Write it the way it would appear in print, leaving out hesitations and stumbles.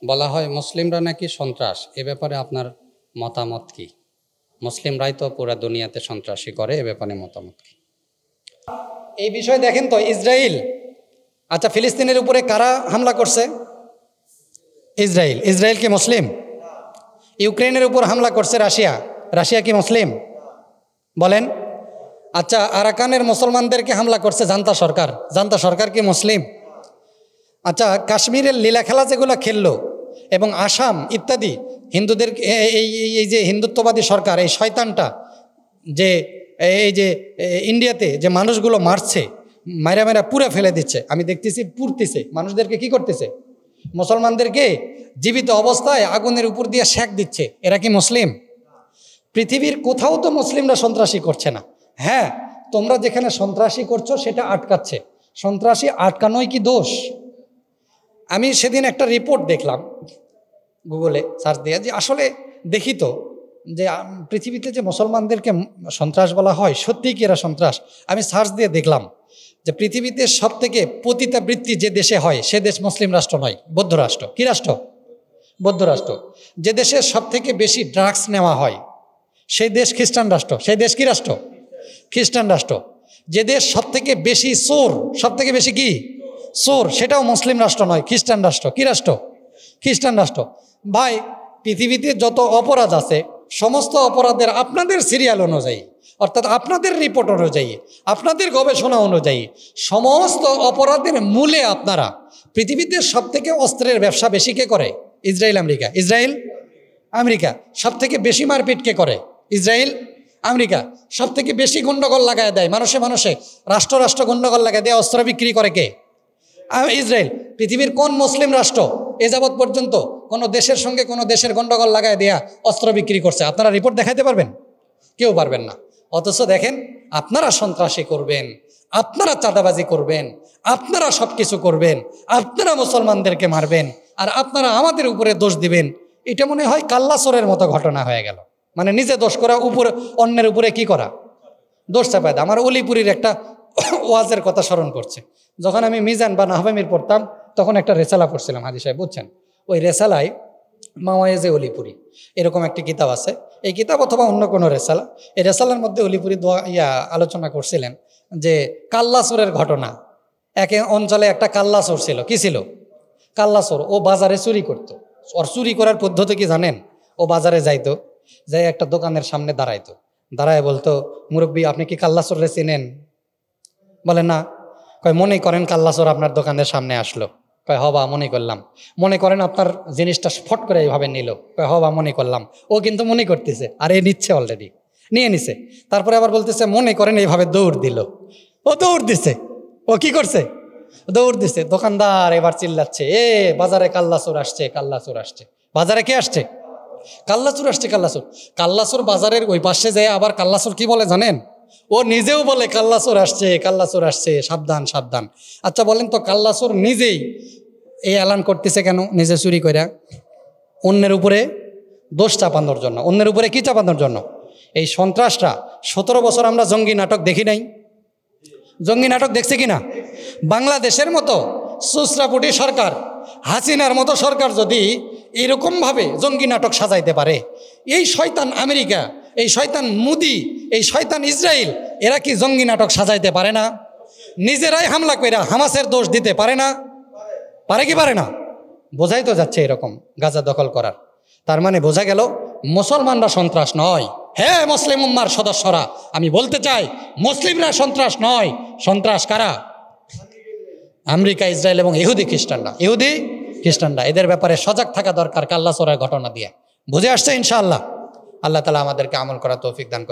বলা হয় মুসলিমরা নাকি সন্ত্রাস, এ ব্যাপারে আপনার মতামত কি? মুসলিমরাই তো পুরা দুনিয়াতে সন্ত্রাসী করে, এ ব্যাপারে মতামত কি? এই বিষয়ে দেখেন তো, ইসরায়েল, আচ্ছা ফিলিস্তিনের উপরে কারা হামলা করছে? ইসরায়েল। ইসরায়েল কি মুসলিম? ইউক্রেনের উপর হামলা করছে রাশিয়া। রাশিয়া কি মুসলিম? বলেন। আচ্ছা, আরাকানের মুসলমানদেরকে হামলা করছে জান্তা সরকার। জান্তা সরকার কি মুসলিম? আচ্ছা, কাশ্মীরের লীলা খেলা যেগুলো খেললো এবং আসাম ইত্যাদি হিন্দুদের এই যে হিন্দুত্ববাদী সরকার, এই শয়তানটা যে এই যে ইন্ডিয়াতে যে মানুষগুলো মারছে, মায়েরা মায়েরা পুরা ফেলে দিচ্ছে, আমি দেখতেছি পুড়তেছে, মানুষদেরকে কি করতেছে? মুসলমানদেরকে জীবিত অবস্থায় আগুনের উপর দিয়ে সেক দিচ্ছে। এরা কি মুসলিম? পৃথিবীর কোথাও তো মুসলিমরা সন্ত্রাসী করছে না। হ্যাঁ, তোমরা যেখানে সন্ত্রাসী করছো সেটা আটকাচ্ছে। সন্ত্রাসী আটকানোই কি দোষ? আমি সেদিন একটা রিপোর্ট দেখলাম গুগলে সার্চ দিয়ে, যে আসলে দেখি তো যে পৃথিবীতে যে মুসলমানদেরকে সন্ত্রাস বলা হয়, সত্যিই কি এরা সন্ত্রাস? আমি সার্চ দিয়ে দেখলাম যে পৃথিবীতে সব থেকে পতিতাবৃত্তি যে দেশে হয় সে দেশ মুসলিম রাষ্ট্র নয়, বৌদ্ধ রাষ্ট্র। কি রাষ্ট্র? বৌদ্ধ রাষ্ট্র। যে দেশে সব থেকে বেশি ড্রাগস নেওয়া হয় সেই দেশ খ্রিস্টান রাষ্ট্র। সেই দেশ কি রাষ্ট্র? খ্রিস্টান রাষ্ট্র। যে দেশ সব থেকে বেশি চোর, সব থেকে বেশি কি চোর, সেটাও মুসলিম রাষ্ট্র নয়, খ্রিস্টান রাষ্ট্র। কি রাষ্ট্র? খ্রিস্টান রাষ্ট্র। ভাই, পৃথিবীতে যত অপরাধ আছে সমস্ত অপরাধের আপনাদের সিরিয়াল অনুযায়ী, অর্থাৎ আপনাদের রিপোর্ট অনুযায়ী, আপনাদের গবেষণা অনুযায়ী সমস্ত অপরাধের মূলে আপনারা, পৃথিবীতে সব থেকে অস্ত্রের ব্যবসা বেশি কে করে? Israel America. Israel America. সব থেকে বেশি মারপিট কে করে? Israel America. সব থেকে বেশি গন্ডগোল লাগায় দেয়, মানুষে মানুষে রাষ্ট্র রাষ্ট্র গন্ডগোল লাগায় দেয়, অস্ত্র বিক্রি করে কে? ইসরায়েল। পৃথিবীর কোন মুসলিম রাষ্ট্র এ যাবৎ পর্যন্ত কোনো দেশের সঙ্গে কোনো দেশের গন্ডগোল লাগায় দেয়া অস্ত্র বিক্রি করছে? আপনারা রিপোর্ট দেখাইতে পারবেন? কেউ পারবেন না। অথচ দেখেন, আপনারা সন্ত্রাসী করবেন, আপনারা চাঁদাবাজি করবেন, আপনারা সব কিছু করবেন, আপনারা মুসলমানদেরকে মারবেন, আর আপনারা আমাদের উপরে দোষ দিবেন। এটা মনে হয় কাল্লাচরের মতো ঘটনা হয়ে গেল। মানে নিজে দোষ করা, উপরে অন্যের উপরে কি করা? দোষ চাপায় দেয়। আমার অলিপুরীর একটা ওয়াজের কথা স্মরণ করছে। যখন আমি মিজান বা নাহবামির পড়তাম তখন একটা রেসালা পড়ছিলাম, হাজি সাহেব বুঝছেন, ওই রেসালায় মাওয়ায়েজে অলিপুরি এরকম একটি কিতাব আছে। এই কিতাব অথবা অন্য কোনো রেসালা, এই রেসালার মধ্যে অলিপুরি আলোচনা করছিলেন যে কাল্লাচোরের ঘটনা। এক অঞ্চলে একটা কাল্লাচোর ছিল। কি ছিল? কাল্লাচোর। ও বাজারে চুরি করতো। ওর চুরি করার পদ্ধতি কি জানেন? ও বাজারে যাইতো, যাই একটা দোকানের সামনে দাঁড়াইতো, দাঁড়ায় বলতো, মুরব্বী আপনি কি কাল্লাচোরে চিনেন? বলে না। কয় মনে করেন কাল্লাচোর আপনার দোকানের সামনে আসলো। কয় হবা মনে করলাম। মনে করেন আপনার জিনিসটা ফট করে এইভাবে নিল। কয় হবা মনে করলাম। ও কিন্তু মনে করতেছে, আর এ নিচ্ছে, অলরেডি নিয়ে নিছে। তারপরে আবার বলতেছে মনে করেন এইভাবে দৌড় দিল। ও দৌড় দিছে। ও কি করছে? দৌড় দিছে। দোকানদার এবার চিল্লাচ্ছে, এ বাজারে কাল্লাচোর আসছে, কাল্লাচোর আসছে। বাজারে কে আসছে? কাল্লাচোর আসছে। কাল্লাচোর। কাল্লাচোর বাজারের ওই পাশে যায় আবার কাল্লাচোর কি বলে জানেন? ও নিজেও বলে কাল্লাচোর আসছে, কাল্লাচোর আসছে, সাবধান সাবধান। আচ্ছা বলেন তো, কাল্লাচোর নিজেই এই এলান করতেছে কেন? নিজে চুরি কইরা অন্যের উপরে দোষ চাপানোর জন্য। অন্যের উপরে কি চাপানোর জন্য? এই সন্ত্রাসটা 17 বছর আমরা জঙ্গি নাটক দেখি নাই? জঙ্গি নাটক দেখছি কিনা? বাংলাদেশের মতো সুসরাপুটি সরকার, হাসিনার মতো সরকার যদি এরকমভাবে জঙ্গি নাটক সাজাইতে পারে, এই শয়তান আমেরিকা, এই শয়তান মোদি, এই শয়তান ইসরায়েল, এরা কি জঙ্গি নাটক সাজাইতে পারে না? নিজেরাই হামলা কইরা হামাসের দোষ দিতে পারে না? পারে কি পারে না? বোঝাই তো যাচ্ছে এরকম গাজা দখল করার। তার মানে বোঝা গেল মুসলমানরা সন্ত্রাস নয়। হ্যাঁ, মুসলিম উম্মার সদস্যরা, আমি বলতে চাই মুসলিমরা সন্ত্রাস নয়। সন্ত্রাস কারা? আমেরিকা, ইসরায়েল এবং ইহুদি খ্রিস্টানরা। ইহুদি খ্রিস্টানরা, এদের ব্যাপারে সজাগ থাকা দরকার। কাল্লাচোরের ঘটনা দিয়ে বুঝে আসছে ইনশাআল্লাহ। আল্লাহ তাআলা আমাদেরকে আমল করার তৌফিক দান করুন।